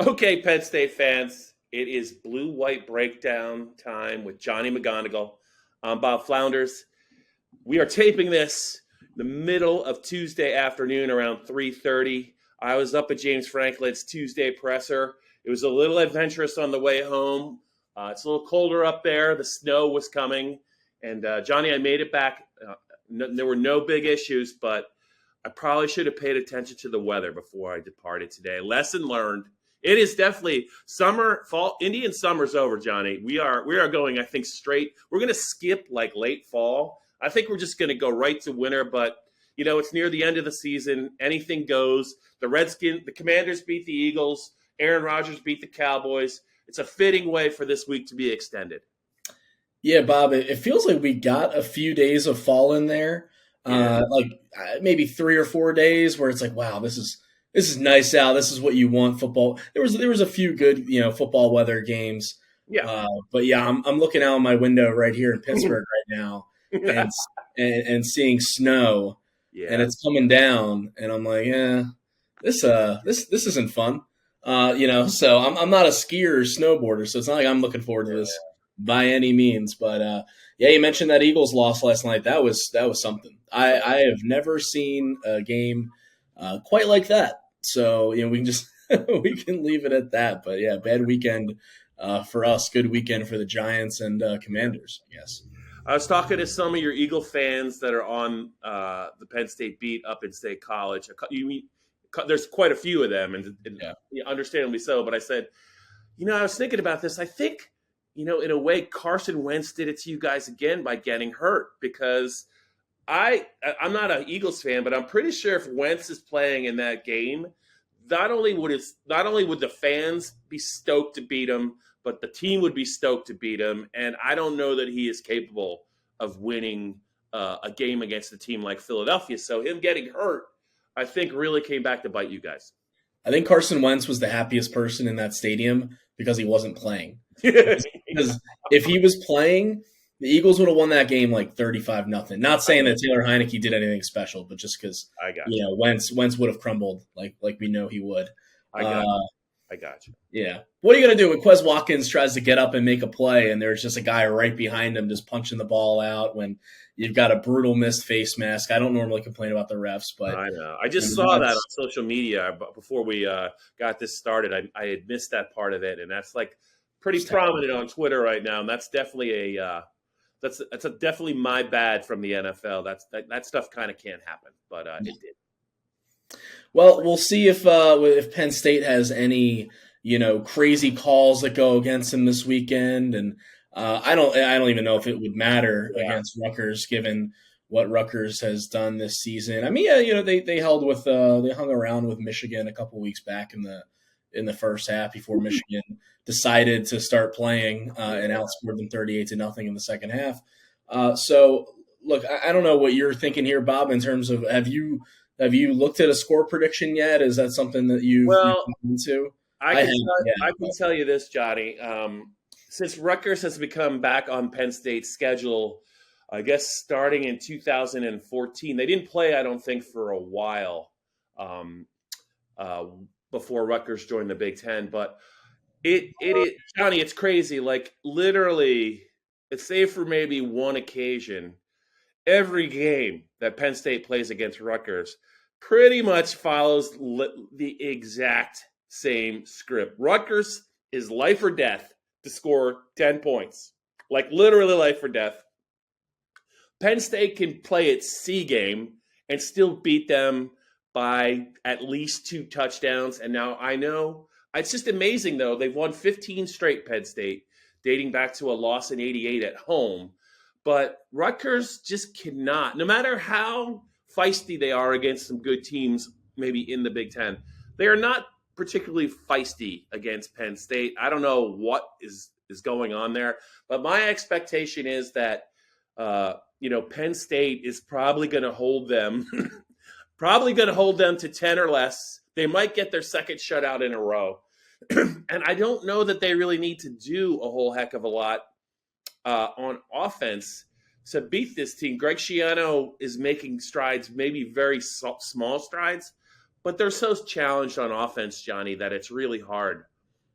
Okay, Penn State fans, it is blue-white breakdown time with Johnny McGonigal. I'm Bob Flounders. We are taping this the middle of Tuesday afternoon around 3:30. I was up at James Franklin's Tuesday presser. It was a little adventurous on the way home. It's a little colder up there. The snow was coming. And Johnny, I made it back. There were no big issues, but I probably should have paid attention to the weather before I departed today. Lesson learned. It is definitely summer, fall. Indian summer's over, Johnny. We are going, I think, straight. We're going to skip like late fall. I think we're just going to go right to winter. But it's near the end of the season. Anything goes. The Commanders beat the Eagles. Aaron Rodgers beat the Cowboys. It's a fitting way for this week to be extended. Yeah, Bob. It feels like we got a few days of fall in there. Yeah. Maybe 3 or 4 days where it's like, wow, this is nice out. This is what you want. Football. There was a few good, football weather games. Yeah. But yeah, I'm looking out my window right here in Pittsburgh right now and seeing snow. Yeah. And it's coming down, and I'm like, this isn't fun. So I'm not a skier or snowboarder, so it's not like I'm looking forward to this by any means. But you mentioned that Eagles loss last night. That was something. I have never seen a game quite like that. So we can just we can leave it at that. But yeah, bad weekend for us. Good weekend for the Giants and Commanders, I guess. I was talking to some of your Eagle fans that are on the Penn State beat up in State College. There's quite a few of them, and understandably so. But I said, I was thinking about this. I think, in a way, Carson Wentz did it to you guys again by getting hurt, because I'm not an Eagles fan, but I'm pretty sure if Wentz is playing in that game, not only would the fans be stoked to beat him, but the team would be stoked to beat him. And I don't know that he is capable of winning a game against a team like Philadelphia. So him getting hurt, I think, really came back to bite you guys. I think Carson Wentz was the happiest person in that stadium because he wasn't playing. Because if he was playing, the Eagles would have won that game like 35-0. Not saying that Taylor Heineke did anything special, but just because Wentz would have crumbled like we know he would. I got you. Yeah. What are you going to do when Quez Watkins tries to get up and make a play and there's just a guy right behind him just punching the ball out when you've got a brutal missed face mask? I don't normally complain about the refs, but I know. I just saw that on social media before we got this started. I had missed that part of it, and that's like pretty prominent on Twitter right now. And that's definitely that's definitely my bad from the NFL. That stuff kind of can't happen, but it did. Well, we'll see if Penn State has any, crazy calls that go against them this weekend, and I don't even know if it would matter against Rutgers, given what Rutgers has done this season. I mean, they hung around with Michigan a couple weeks back in the first half before Michigan decided to start playing and outscored them 38-0 in the second half. So look, I don't know what you're thinking here, Bob, in terms of have you looked at a score prediction yet? Is that something that you've into? I can tell you this, Johnny. Since Rutgers has become back on Penn State's schedule, I guess starting in 2014, they didn't play, I don't think, for a while before Rutgers joined the Big Ten. But Johnny, it's crazy. Like literally, save for maybe one occasion, every game that Penn State plays against Rutgers pretty much follows the exact same script. Rutgers is life or death to score 10 points. Like literally life or death. Penn State can play its C game and still beat them by at least 2 touchdowns. And now I know it's just amazing, though. They've won 15 straight, Penn State, dating back to a loss in '88 at home. But Rutgers just cannot, no matter how feisty they are against some good teams, maybe in the Big Ten, they are not particularly feisty against Penn State. I don't know what is going on there, but my expectation is that Penn State is probably going to hold them, to 10 or less. They might get their second shutout in a row, and I don't know that they really need to do a whole heck of a lot on offense to beat this team. Greg Schiano is making strides, maybe very small strides, but they're so challenged on offense, Johnny, that it's really hard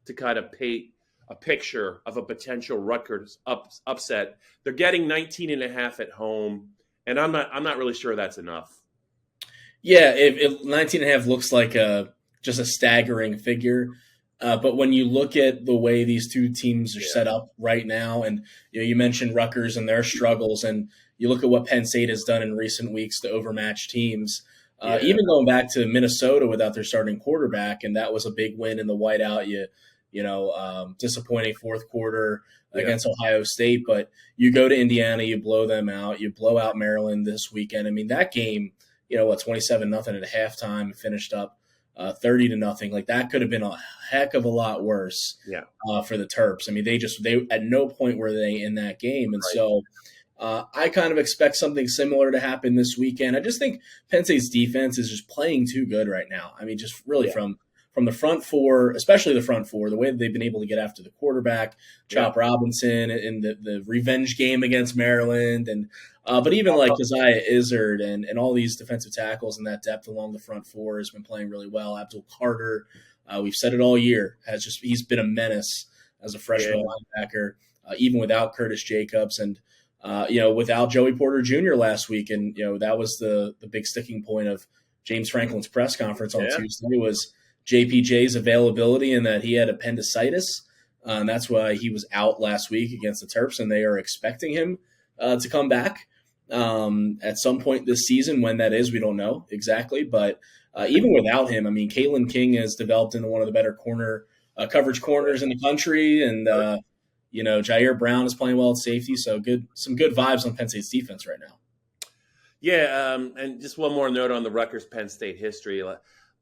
to kind of paint a picture of a potential Rutgers upset. They're getting 19.5 at home, and I'm not really sure that's enough. Yeah, if 19.5 looks like just a staggering figure. But when you look at the way these two teams are set up right now, and you mentioned Rutgers and their struggles, and you look at what Penn State has done in recent weeks to overmatch teams, even going back to Minnesota without their starting quarterback, and that was a big win in the whiteout. Disappointing fourth quarter against Ohio State, but you go to Indiana, you blow them out, you blow out Maryland this weekend. I mean, that game, 27-0 at halftime, finished up 30-0. Like, that could have been a heck of a lot worse for the Terps. I mean, they at no point were they in that game. And so I kind of expect something similar to happen this weekend. I just think Penn State's defense is just playing too good right now. I mean, just really from the front four, especially the front four, the way that they've been able to get after the quarterback, Chop Robinson in the revenge game against Maryland, and but even like Keziah Izzard and all these defensive tackles and that depth along the front four has been playing really well. Abdul Carter, we've said it all year, he's been a menace as a freshman linebacker, even without Curtis Jacobs and without Joey Porter Jr. last week, and that was the big sticking point of James Franklin's press conference on Tuesday was JPJ's availability and that he had appendicitis. And that's why he was out last week against the Terps, and they are expecting him to come back at some point this season. When that is, we don't know exactly. But even without him, I mean, Kalen King has developed into one of the better coverage corners in the country. And, Jair Brown is playing well at safety. So some good vibes on Penn State's defense right now. Yeah, and just one more note on the Rutgers-Penn State history.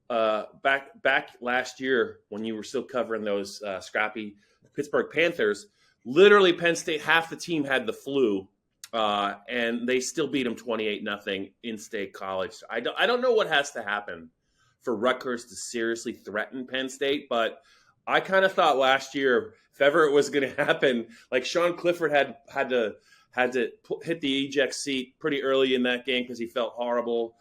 Back last year when you were still covering those scrappy Pittsburgh Panthers, literally Penn State, half the team had the flu, and they still beat them 28-0 in State College. I don't know what has to happen for Rutgers to seriously threaten Penn State, but I kind of thought last year, if ever it was going to happen, like Sean Clifford had to hit the eject seat pretty early in that game because he felt horrible.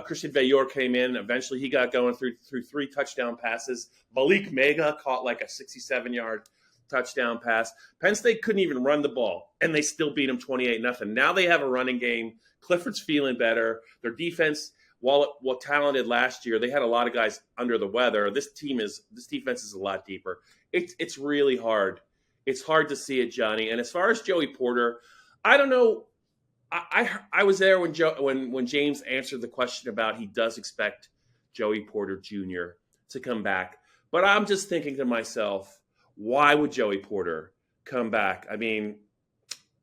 Christian Veilleur came in. Eventually, he got going through 3 touchdown passes. Malik Mega caught like a 67-yard touchdown pass. Penn State couldn't even run the ball, and they still beat them 28-0. Now they have a running game. Clifford's feeling better. Their defense, while talented last year, they had a lot of guys under the weather. This defense is a lot deeper. It's really hard. It's hard to see it, Johnny. And as far as Joey Porter, I don't know. I was there when James answered the question about he does expect Joey Porter Jr. to come back. But I'm just thinking to myself, why would Joey Porter come back? I mean,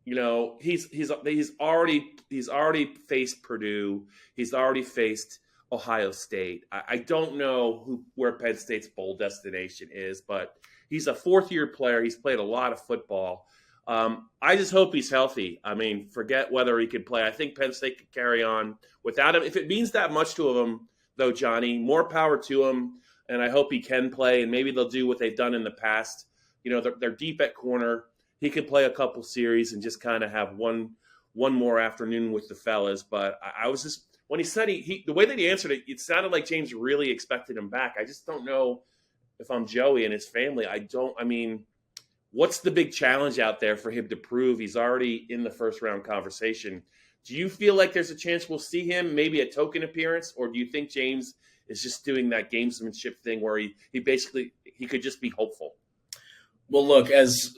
he's already faced Purdue. He's already faced Ohio State. I don't know where Penn State's bowl destination is, but he's a fourth-year player. He's played a lot of football. I just hope he's healthy. I mean, forget whether he can play. I think Penn State could carry on without him. If it means that much to him, though, Johnny, more power to him, and I hope he can play, and maybe they'll do what they've done in the past. They're deep at corner. He could play a couple series and just kind of have one more afternoon with the fellas. But I was just – when he said the way that he answered it, it sounded like James really expected him back. I just don't know if I'm Joey and his family. What's the big challenge out there for him to prove he's already in the first-round conversation? Do you feel like there's a chance we'll see him, maybe a token appearance, or do you think James is just doing that gamesmanship thing where he could just be hopeful? Well, look, as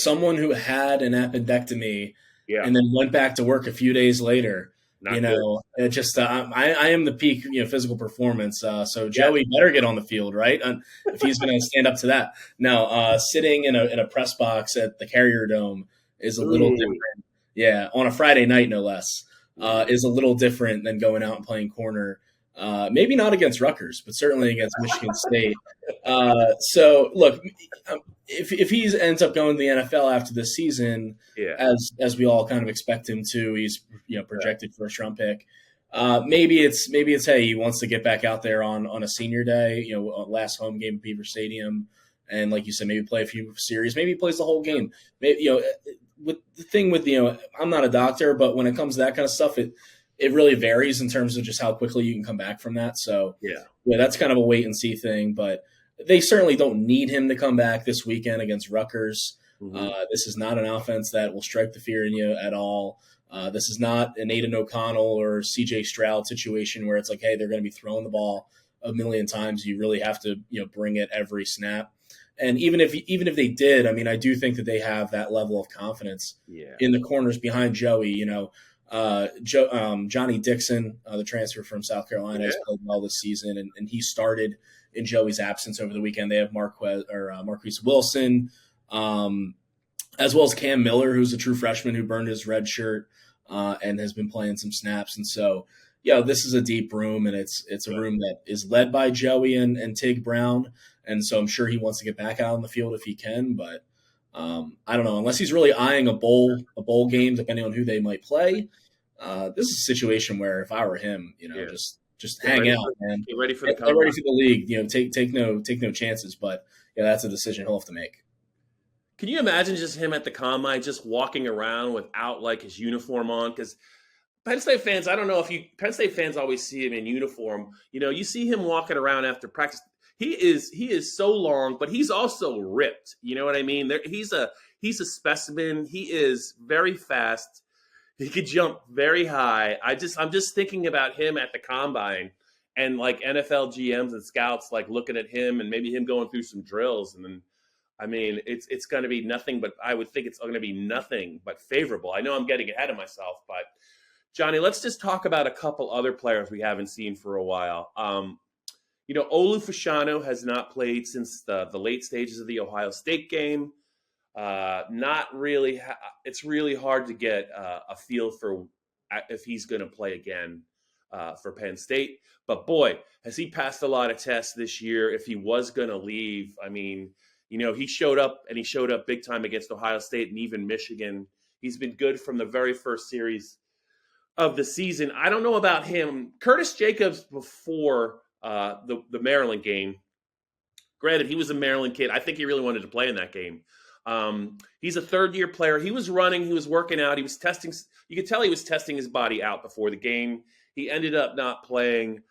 someone who had an appendectomy and then went back to work a few days later, it just I am the peak physical performance. So Joey better get on the field, right? If he's going to stand up to that. Now, sitting in a press box at the Carrier Dome is a little different. Yeah, on a Friday night, no less, is a little different than going out and playing corner. Maybe not against Rutgers, but certainly against Michigan State. So, look, if he ends up going to the NFL after this season, as we all kind of expect him to, he's projected first round pick. Maybe it's hey, he wants to get back out there on a senior day, last home game at Beaver Stadium, and like you said, maybe play a few series. Maybe he plays the whole game. Maybe with the thing with I'm not a doctor, but when it comes to that kind of stuff, it really varies in terms of just how quickly you can come back from that. So yeah, that's kind of a wait and see thing. But they certainly don't need him to come back this weekend against Rutgers. Mm-hmm. This is not an offense that will strike the fear in you at all. This is not an Aiden O'Connell or C.J. Stroud situation where it's like, hey, they're going to be throwing the ball a million times. You really have to, bring it every snap. And even if they did, I mean, I do think that they have that level of confidence in the corners behind Joey. Johnny Dixon, the transfer from South Carolina, has played well this season, and he started in Joey's absence over the weekend. They have Marquise Wilson, as well as Cam Miller, who's a true freshman who burned his red shirt and has been playing some snaps. And so, this is a deep room, and it's a room that is led by Joey and Tig Brown. And so I'm sure he wants to get back out on the field if he can, but I don't know, unless he's really eyeing a bowl game, depending on who they might play. This is a situation where if I were him, just hang out, man. Get ready for Get ready for the league. Take no chances. But that's a decision he'll have to make. Can you imagine just him at the combine, just walking around without like his uniform on? Because Penn State fans, I don't know if Penn State fans always see him in uniform. You see him walking around after practice. He is so long, but he's also ripped. You know what I mean? He's a specimen. He is very fast. He could jump very high. I'm just thinking about him at the combine and like NFL GMs and scouts like looking at him and maybe him going through some drills. And then, I mean, it's going to be nothing but I would think it's going to be nothing but favorable. I know I'm getting ahead of myself, but Johnny, let's just talk about a couple other players we haven't seen for a while. Olu Fashanu has not played since the late stages of the Ohio State game. Not really. It's really hard to get a feel for if he's going to play again for Penn State. But boy, has he passed a lot of tests this year. If he was going to leave, I mean, he showed up and he showed up big time against Ohio State and even Michigan. He's been good from the very first series of the season. I don't know about him. Curtis Jacobs before the Maryland game. Granted, he was a Maryland kid. I think he really wanted to play in that game. He's a third-year player. He was running. He was working out. He was testing. You could tell he was testing his body out before the game. He ended up not playing.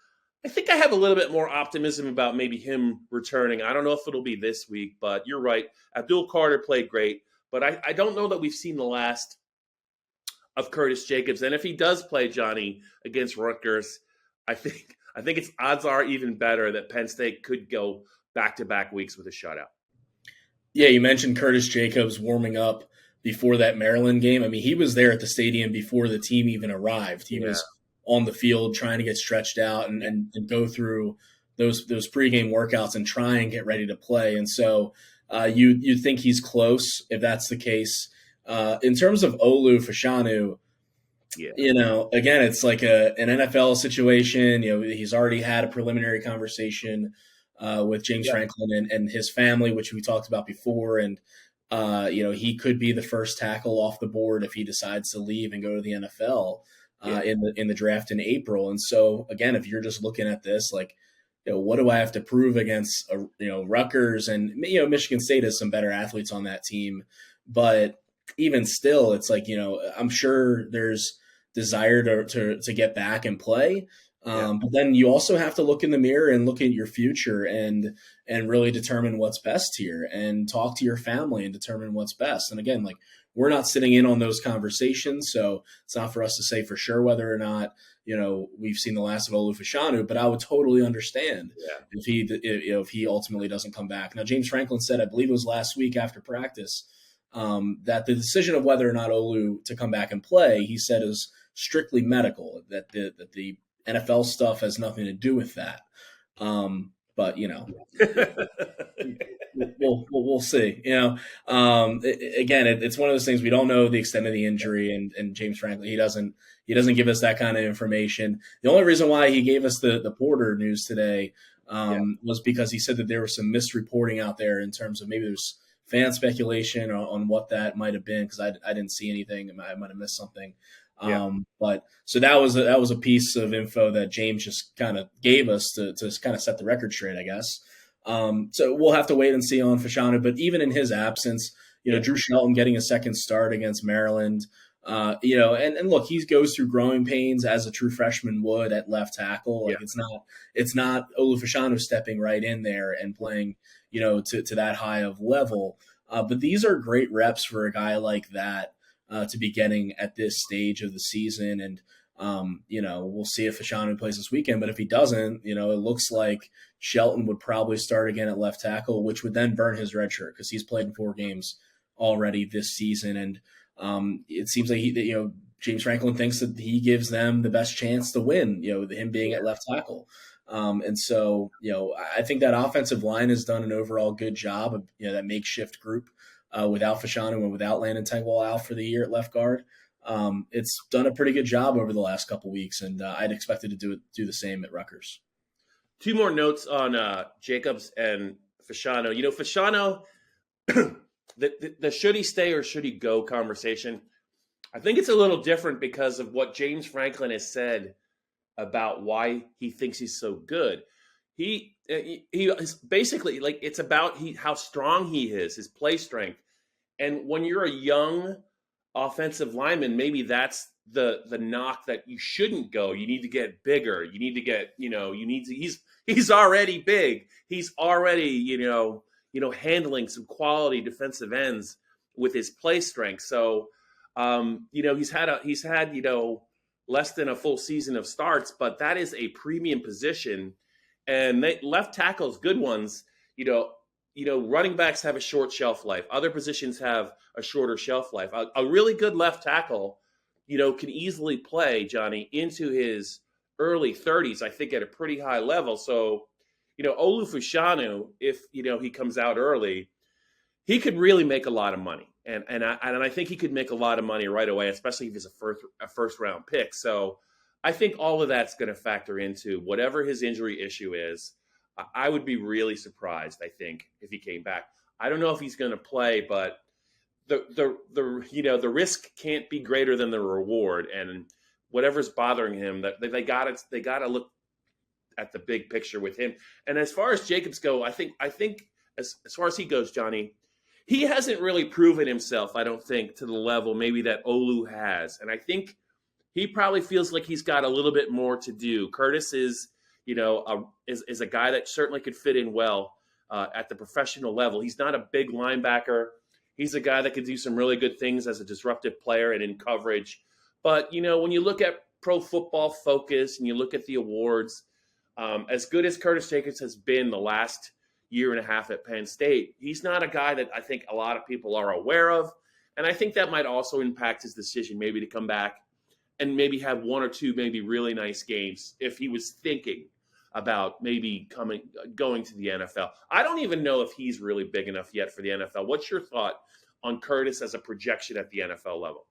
I think I have a little bit more optimism about maybe him returning. I don't know if it'll be this week, but you're right. Abdul Carter played great, but I don't know that we've seen the last of Curtis Jacobs. And if he does play, Johnny, against Rutgers, I think it's odds are even better that Penn State could go back-to-back weeks with a shutout. Yeah, you mentioned Curtis Jacobs warming up before that Maryland game. I mean, he was there at the stadium before the team even arrived. He was on the field trying to get stretched out and go through those pregame workouts and try and get ready to play. And so you think he's close if that's the case. In terms of Olu Fashanu, again, it's like an NFL situation. He's already had a preliminary conversation with James Franklin and his family, which we talked about before. And, he could be the first tackle off the board if he decides to leave and go to the NFL in the draft in April. And so, again, if you're just looking at this, like, what do I have to prove against, Rutgers? And, Michigan State has some better athletes on that team. But even still, it's like, I'm sure there's desire to get back and play. But then you also have to look in the mirror and look at your future and really determine what's best here and talk to your family and determine what's best. And again, like, we're not sitting in on those conversations, so it's not for us to say for sure whether or not, we've seen the last of Olu Fashanu, but I would totally understand if he ultimately doesn't come back. Now, James Franklin said, I believe it was last week after practice, that the decision of whether or not Olu to come back and play, he said, is strictly medical, that the NFL stuff has nothing to do with that. But we'll see. Again, it's one of those things we don't know the extent of the injury, and James Franklin he doesn't give us that kind of information. The only reason why he gave us the Porter news today was because he said that there was some misreporting out there in terms of maybe there's fan speculation on what that might have been, because I didn't see anything. I might have missed something. But so that was a piece of info that James just kind of gave us to kind of set the record straight, I guess. So we'll have to wait and see on Fashanu. But even in his absence, Drew Shelton getting a second start against Maryland, And look, he goes through growing pains as a true freshman would at left tackle. Yeah. Like it's not Olu Fashanu stepping right in there and playing, to that high of level. But these are great reps for a guy like that to be getting at this stage of the season. And, we'll see if Fashanu plays this weekend, but if he doesn't, it looks like Shelton would probably start again at left tackle, which would then burn his red shirt because he's played in 4 games already this season. And it seems like James Franklin thinks that he gives them the best chance to win, him being at left tackle. And so, I think that offensive line has done an overall good job of, that makeshift group without Fashanu and without Landon Tengwall out for the year at left guard. It's done a pretty good job over the last couple weeks, and I'd expect it to do the same at Rutgers. 2 more notes on Jacobs and Fashanu. Fashanu, the should he stay or should he go conversation, I think it's a little different because of what James Franklin has said about why he thinks he's so good. He is basically like it's about how strong he is, his play strength. And when you're a young offensive lineman, maybe that's the knock that you shouldn't go. You need to get bigger. You need to get, he's already big. He's already, handling some quality defensive ends with his play strength. So, he's had less than a full season of starts, but that is a premium position. And left tackles, good ones, running backs have a short shelf life. Other positions have a shorter shelf life. A really good left tackle, can easily play, Johnny, into his early 30s, I think, at a pretty high level. So, Olu Fashanu, if, he comes out early, he could really make a lot of money. And I think he could make a lot of money right away, especially if he's a first round pick. So I think all of that's going to factor into whatever his injury issue is. I would be really surprised, I think, if he came back. I don't know if he's going to play, but the risk can't be greater than the reward. And whatever's bothering him, that they got to look at the big picture with him. And as far as Jacobs go, I think as far as he goes, Johnny, he hasn't really proven himself, I don't think, to the level maybe that Olu has. And I think he probably feels like he's got a little bit more to do. Curtis is a guy that certainly could fit in well at the professional level. He's not a big linebacker. He's a guy that could do some really good things as a disruptive player and in coverage. But, when you look at Pro Football Focus and you look at the awards, as good as Curtis Jacobs has been the last year and a half at Penn State, he's not a guy that I think a lot of people are aware of. And I think that might also impact his decision maybe to come back and maybe have 1 or 2 maybe really nice games if he was thinking about maybe going to the NFL. I don't even know if he's really big enough yet for the NFL. What's your thought on Curtis as a projection at the NFL level?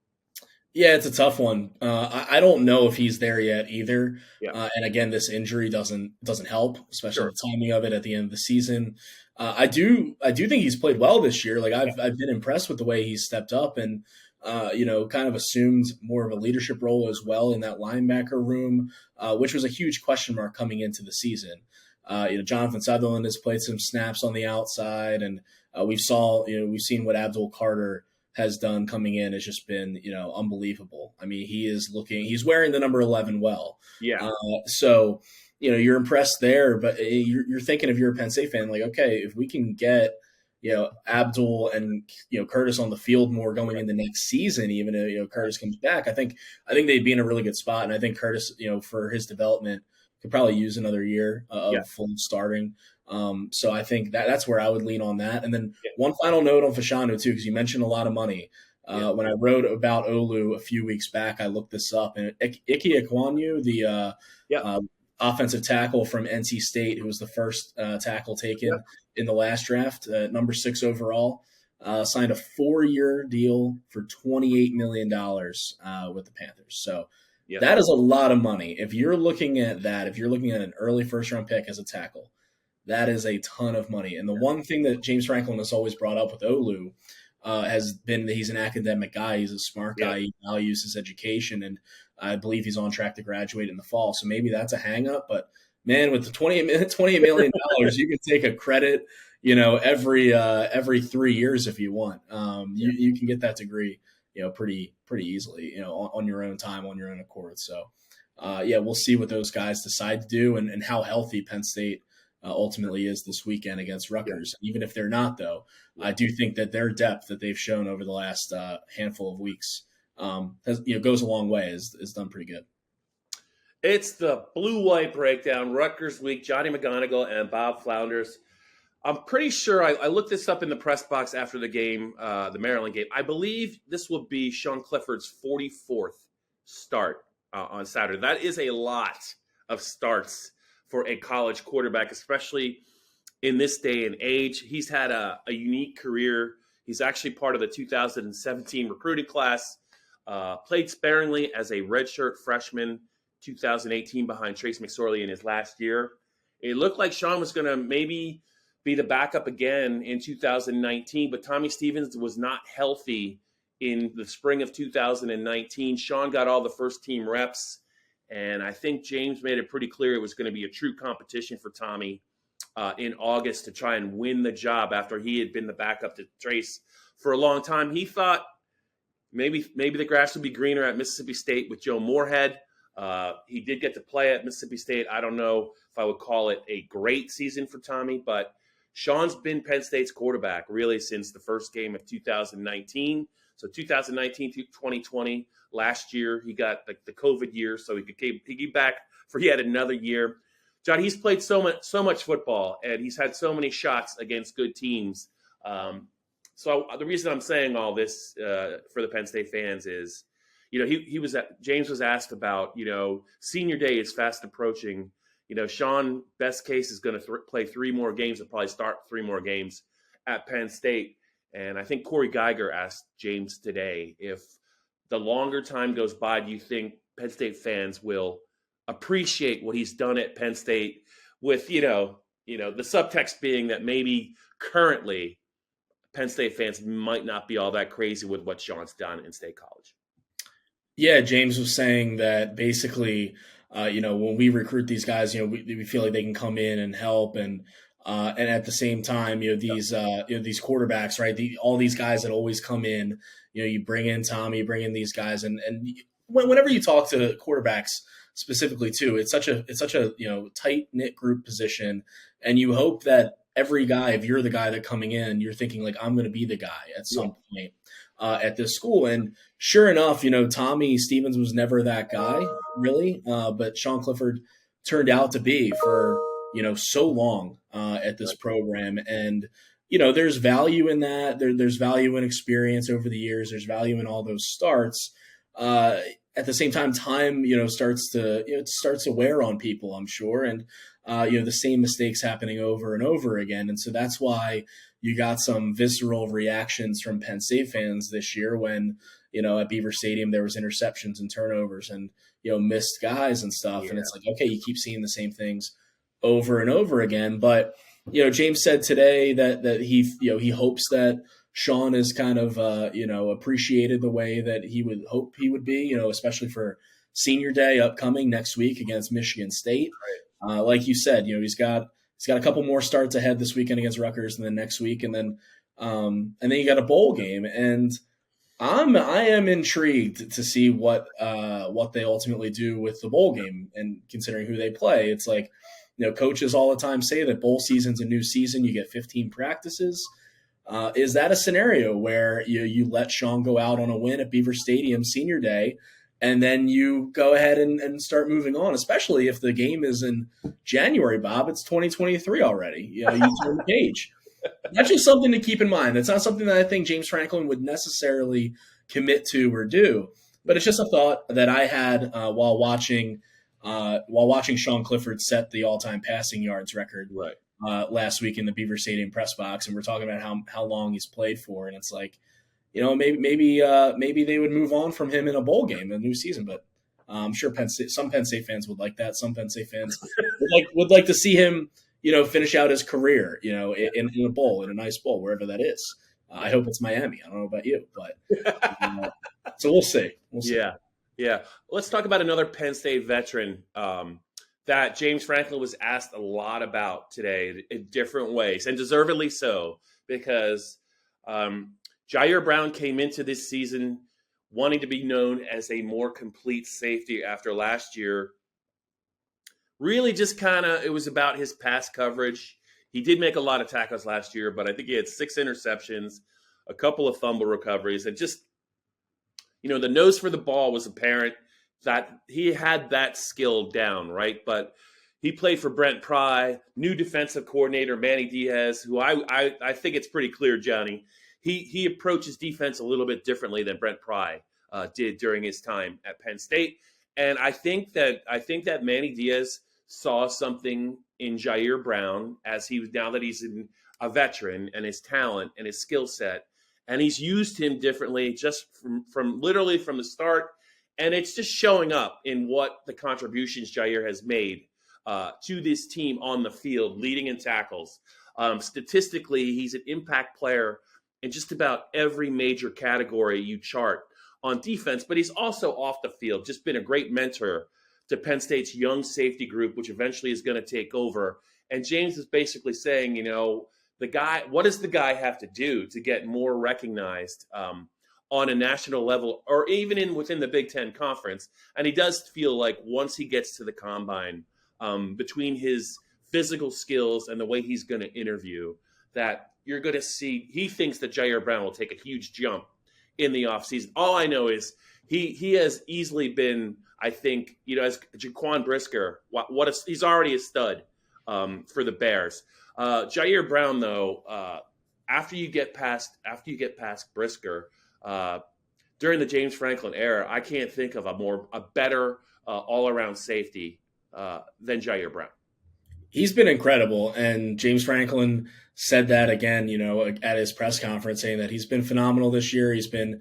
Yeah, it's a tough one. I don't know if he's there yet either. Yeah. And again, this injury doesn't help, especially the timing of it at the end of the season. I do think he's played well this year. Like I've been impressed with the way he's stepped up and kind of assumed more of a leadership role as well in that linebacker room, which was a huge question mark coming into the season. Jonathan Sutherland has played some snaps on the outside, and we've seen what Abdul Carter has done coming in has just been, unbelievable. I mean, he's wearing the number 11 well. Yeah. So, you're impressed there, but you're thinking if you're a Penn State fan, like, okay, if we can get, Abdul and, Curtis on the field more going into next season, even if, Curtis comes back, I think they'd be in a really good spot. And I think Curtis, for his development could probably use another year of full starting. So I think that's where I would lean on that. And then one final note on Fashanu too, because you mentioned a lot of money. When I wrote about Olu a few weeks back, I looked this up, and Ike Ekwonu, the offensive tackle from NC State, who was the first tackle taken in the last draft, number 6 overall, signed a 4-year deal for $28 million with the Panthers. So that is a lot of money. If you're looking at that, if you're looking at an early first-round pick as a tackle, that is a ton of money. And the one thing that James Franklin has always brought up with Olu has been that he's an academic guy. He's a smart guy. He values his education, and I believe he's on track to graduate in the fall. So maybe that's a hang-up. But, man, with the $28 million, you can take a credit, every 3 years if you want. You can get that degree, pretty easily, on your own time, on your own accord. So, we'll see what those guys decide to do and how healthy Penn State ultimately is this weekend against Rutgers. Yeah. Even if they're not, though, I do think that their depth that they've shown over the last handful of weeks goes a long way. Is done pretty good. It's the blue-white breakdown. Rutgers week. Johnny McGonigal and Bob Flounders. I'm pretty sure I looked this up in the press box after the game, the Maryland game. I believe this will be Sean Clifford's 44th start on Saturday. That is a lot of starts for a college quarterback, especially in this day and age. He's had a unique career. He's actually part of the 2017 recruiting class, played sparingly as a redshirt freshman 2018 behind Trace McSorley in his last year. It looked like Sean was going to maybe be the backup again in 2019, but Tommy Stevens was not healthy in the spring of 2019. Sean got all the first team reps, and I think James made it pretty clear it was going to be a true competition for Tommy in August to try and win the job after he had been the backup to Trace for a long time. He thought maybe the grass would be greener at Mississippi State with Joe Moorhead. He did get to play at Mississippi State. I don't know if I would call it a great season for Tommy, but Sean's been Penn State's quarterback really since the first game of 2019. So 2019 to 2020, last year he got the COVID year, so he could piggyback for yet another year. John, he's played so much football, and he's had so many shots against good teams. So the reason I'm saying all this for the Penn State fans is, James was asked about, senior day is fast approaching. Sean, best case, is going to play 3 more games and probably start 3 more games at Penn State. And I think Corey Geiger asked James today, if the longer time goes by, do you think Penn State fans will appreciate what he's done at Penn State with, the subtext being that maybe currently Penn State fans might not be all that crazy with what Sean's done in State College? Yeah, James was saying that basically, when we recruit these guys, we feel like they can come in and help, and at the same time, these quarterbacks, right? All these guys that always come in, you bring in Tommy, bring in these guys, and whenever you talk to quarterbacks specifically too, it's such a tight knit group position, and you hope that every guy, if you're the guy that coming in, you're thinking like, I'm going to be the guy at some point at this school. And sure enough, Tommy Stevens was never that guy really, but Sean Clifford turned out to be for, so long at this program. And, there's value in that. There's value in experience over the years. There's value in all those starts. At the same time, starts to wear on people, I'm sure. And, the same mistakes happening over and over again. And so that's why you got some visceral reactions from Penn State fans this year when, at Beaver Stadium, there was interceptions and turnovers and, missed guys and stuff. Yeah. And it's like, okay, you keep seeing the same things over and over again. But, James said today that he hopes that Sean is kind of, appreciated the way that he would hope he would be, especially for senior day upcoming next week against Michigan State. Right. Like you said, he's got a couple more starts ahead this weekend against Rutgers and then next week. And then you got a bowl game. And I am intrigued to see what they ultimately do with the bowl game, and considering who they play. It's like, coaches all the time say that bowl season's a new season. You get 15 practices. Is that a scenario where you let Sean go out on a win at Beaver Stadium senior day, and then you go ahead and start moving on, especially if the game is in January, Bob? It's 2023 already. You turn the page. That's just something to keep in mind. It's not something that I think James Franklin would necessarily commit to or do, but it's just a thought that I had while watching Sean Clifford set the all-time passing yards record last week in the Beaver Stadium press box, and we're talking about how long he's played for, and it's like, maybe they would move on from him in a bowl game, a new season. But I'm sure some Penn State fans would like that. Some Penn State fans would like to see him, finish out his career, in a bowl, in a nice bowl, wherever that is. I hope it's Miami. I don't know about you, but so we'll see. Yeah. Let's talk about another Penn State veteran that James Franklin was asked a lot about today in different ways, and deservedly so, because Jair Brown came into this season wanting to be known as a more complete safety after last year. Really just kind of, it was about his pass coverage. He did make a lot of tackles last year, but I think he had 6 interceptions, a couple of fumble recoveries, and just, the nose for the ball was apparent that he had that skill down, right? But he played for Brent Pry, new defensive coordinator Manny Diaz, who I think it's pretty clear, Johnny, he approaches defense a little bit differently than Brent Pry did during his time at Penn State. And I think that Manny Diaz saw something in Jair Brown now that he's a veteran, and his talent and his skill set, and he's used him differently just from literally from the start. And it's just showing up in what the contributions Jair has made to this team on the field, leading in tackles. Statistically, he's an impact player in just about every major category you chart on defense, but he's also off the field, just been a great mentor to Penn State's young safety group, which eventually is going to take over. And James is basically saying, what does the guy have to do to get more recognized on a national level, or even within the Big Ten Conference? And he does feel like once he gets to the combine, between his physical skills and the way he's going to interview, that you're going to see, he thinks that Jair Brown will take a huge jump in the offseason. All I know is he has easily been, I think, as Jaquan Brisker, he's already a stud for the Bears. Jair Brown, though, after you get past Brisker, during the James Franklin era, I can't think of a better all-around safety than Jair Brown. He's been incredible, and James Franklin said that again, at his press conference, saying that he's been phenomenal this year. He's been,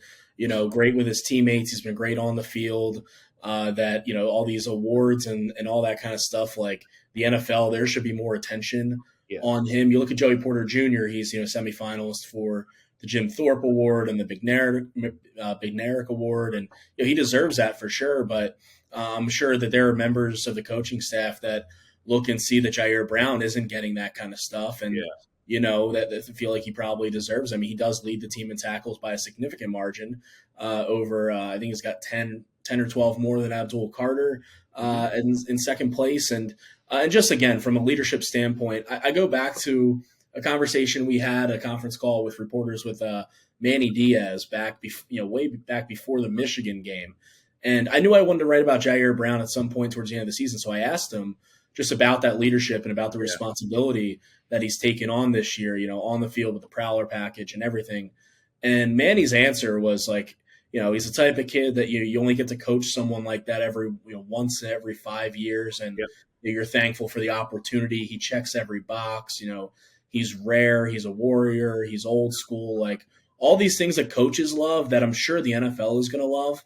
great with his teammates. He's been great on the field. That all these awards and all that kind of stuff, like the NFL, there should be more attention on him. You look at Joey Porter Jr. He's semifinalist for the Jim Thorpe Award and the Big Narick Award, and he deserves that for sure. But I'm sure that there are members of the coaching staff that look and see that Jair Brown isn't getting that kind of stuff, and that feel like he probably deserves. I mean, he does lead the team in tackles by a significant margin. Over I think he's got 10 or 12 more than Abdul Carter in second place. And just again, from a leadership standpoint, I go back to a conversation we had, a conference call with reporters with Manny Diaz way back before the Michigan game. And I knew I wanted to write about Jair Brown at some point towards the end of the season. So I asked him just about that leadership and about the responsibility that he's taken on this year, on the field with the Prowler package and everything. And Manny's answer was like, he's the type of kid that you only get to coach someone like that once every 5 years, and you're thankful for the opportunity. He checks every box. He's rare. He's a warrior. He's old school. Like all these things that coaches love, that I'm sure the NFL is going to love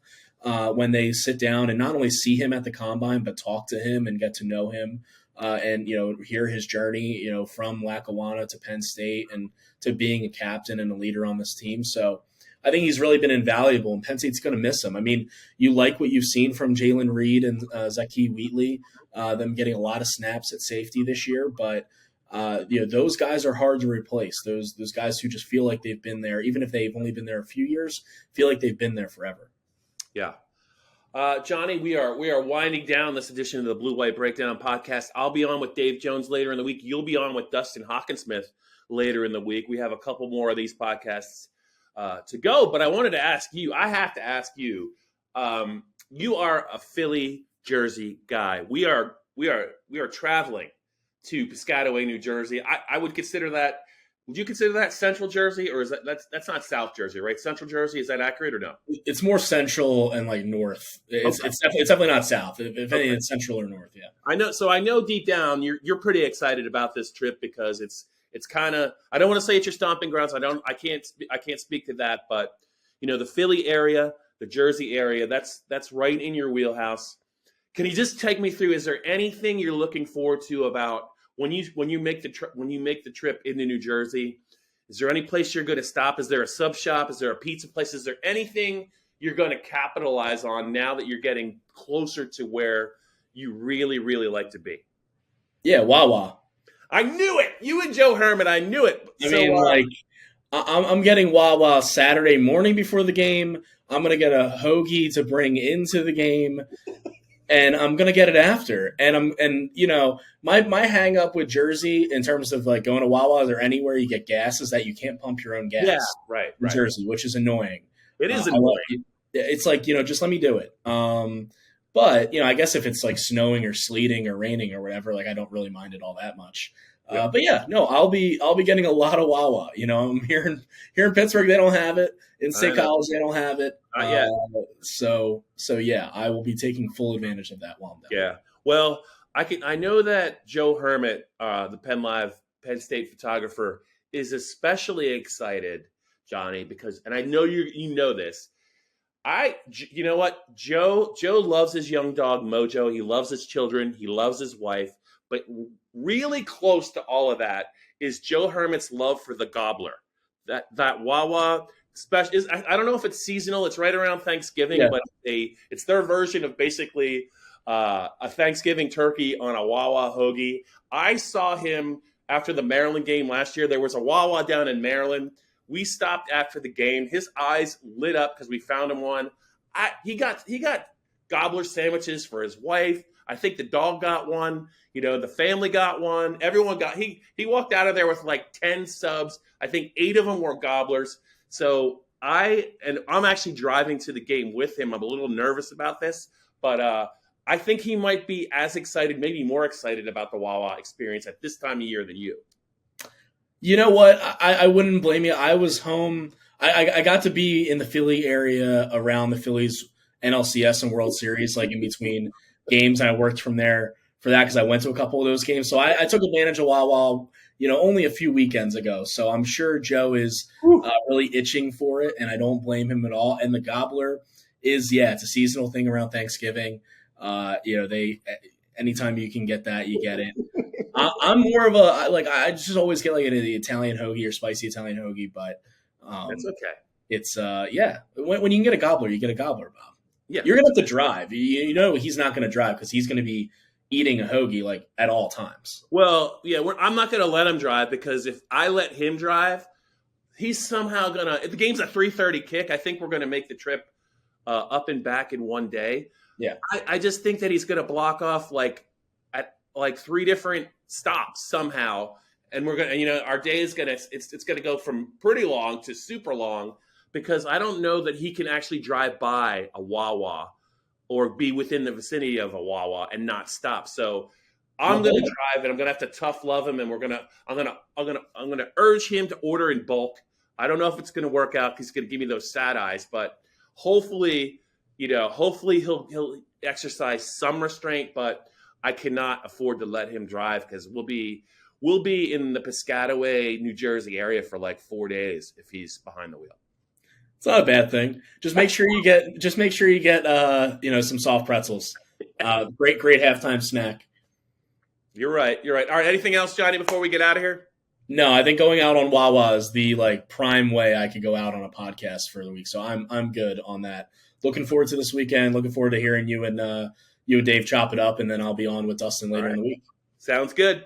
when they sit down and not only see him at the combine, but talk to him and get to know him and hear his journey. From Lackawanna to Penn State and to being a captain and a leader on this team. So I think he's really been invaluable, and Penn State's going to miss him. I mean, you like what you've seen from Jalen Reed and Zaki Wheatley, them getting a lot of snaps at safety this year, but those guys are hard to replace. Those guys who just feel like they've been there, even if they've only been there a few years, feel like they've been there forever. Yeah. Johnny, we are winding down this edition of the Blue White Breakdown podcast. I'll be on with Dave Jones later in the week. You'll be on with Dustin Hockensmith later in the week. We have a couple more of these podcasts to go, but I wanted to ask you, I have to ask you, you are a Philly Jersey guy. We are traveling to Piscataway, New Jersey. I would consider that, would you consider that Central Jersey, or is that's not South Jersey, right? Central Jersey, is that accurate or no? It's more Central and like North. It's definitely not South. If anything, it's Central or North. Yeah. I know. So I know deep down you're pretty excited about this trip because it's kind of, I don't want to say it's your stomping grounds. I can't speak to that, but the Philly area, the Jersey area, that's right in your wheelhouse. Can you just take me through? Is there anything you're looking forward to about when you make the trip into New Jersey? Is there any place you're going to stop? Is there a sub shop? Is there a pizza place? Is there anything you're going to capitalize on now that you're getting closer to where you really, really like to be? Yeah, Wawa. I knew it. You and Joe Herman, I knew it. I'm getting Wawa Saturday morning before the game. I'm gonna get a hoagie to bring into the game, and I'm gonna get it after. And my hang up with Jersey in terms of like going to Wawa's or anywhere you get gas is that you can't pump your own gas. Yeah, right. In Jersey, which is annoying. It is annoying. It's like, just let me do it. But I guess if it's like snowing or sleeting or raining or whatever, like I don't really mind it all that much. Yeah. But yeah, no, I'll be getting a lot of Wawa. I'm here in Pittsburgh, they don't have it. In State College, they don't have it. Not yet. So yeah, I will be taking full advantage of that while I'm down. Yeah. Well, I know that Joe Hermit, the PennLive Penn State photographer, is especially excited, Johnny, because, and I know you know this. You know what? Joe loves his young dog Mojo. He loves his children. He loves his wife. But really close to all of that is Joe Hermit's love for the gobbler. That Wawa special is, I don't know if it's seasonal. It's right around Thanksgiving, but it's their version of basically a Thanksgiving turkey on a Wawa hoagie. I saw him after the Maryland game last year. There was a Wawa down in Maryland. We stopped after the game. His eyes lit up because we found him one. He got gobbler sandwiches for his wife. I think the dog got one. The family got one. Everyone got. He walked out of there with like 10 subs. I think 8 of them were gobblers. So I'm actually driving to the game with him. I'm a little nervous about this, but I think he might be as excited, maybe more excited about the Wawa experience at this time of year than you. You know what? I wouldn't blame you. I was home. I got to be in the Philly area around the Phillies NLCS and World Series, like in between games. And I worked from there for that because I went to a couple of those games. So I took advantage of Wawa, only a few weekends ago. So I'm sure Joe is really itching for it, and I don't blame him at all. And the gobbler is, it's a seasonal thing around Thanksgiving. Anytime you can get that, you get it. I'm more of I just always get like the Italian hoagie or spicy Italian hoagie, but that's okay. It's when you can get a gobbler, you get a gobbler, Bob. Yeah, you're gonna have to drive. He's not gonna drive because he's gonna be eating a hoagie like at all times. Well, yeah, I'm not gonna let him drive because if I let him drive, he's somehow gonna. If the game's a 3:30 kick, I think we're gonna make the trip up and back in one day. Yeah, I just think that he's gonna block off at 3 different stops somehow, and we're gonna, our day is gonna it's gonna go from pretty long to super long because I don't know that he can actually drive by a Wawa or be within the vicinity of a Wawa and not stop. So I'm gonna drive, and I'm gonna have to tough love him, and I'm gonna urge him to order in bulk. I don't know if it's gonna work out because he's gonna give me those sad eyes, but hopefully he'll exercise some restraint, but I cannot afford to let him drive because we'll be in the Piscataway, New Jersey area for like 4 days if he's behind the wheel. It's not a bad thing. Just make sure you get some soft pretzels. Great halftime snack. You're right. All right. Anything else, Johnny, before we get out of here? No, I think going out on Wawa is the prime way I could go out on a podcast for the week. So I'm good on that. Looking forward to this weekend. Looking forward to hearing you and Dave chop it up, and then I'll be on with Dustin later in the week. Sounds good.